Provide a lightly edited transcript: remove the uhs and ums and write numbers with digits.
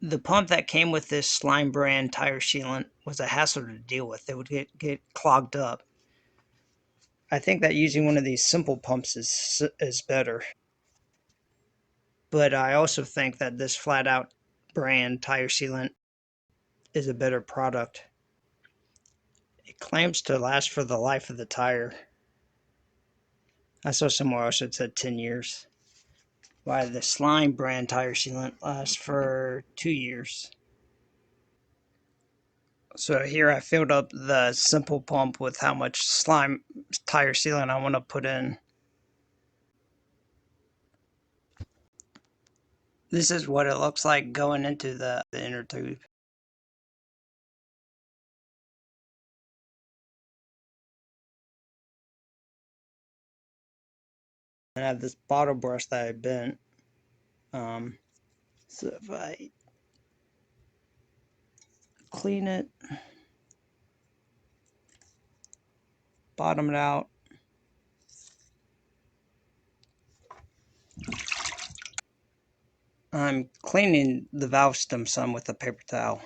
The pump that came with this Slime brand tire sealant was a hassle to deal with. It would get clogged up. I think that using one of these simple pumps is better. But I also think that this FlatOut brand tire sealant is a better product. It claims to last for the life of the tire. I saw somewhere else it said 10 years. While the Slime brand tire sealant lasts for 2 years. So here I filled up the simple pump with how much slime tire sealant I want to put in. This is what it looks like going into the inner tube. And I have this bottle brush that I bent. So if I clean it, bottom it out, I'm cleaning the valve stem some with a paper towel.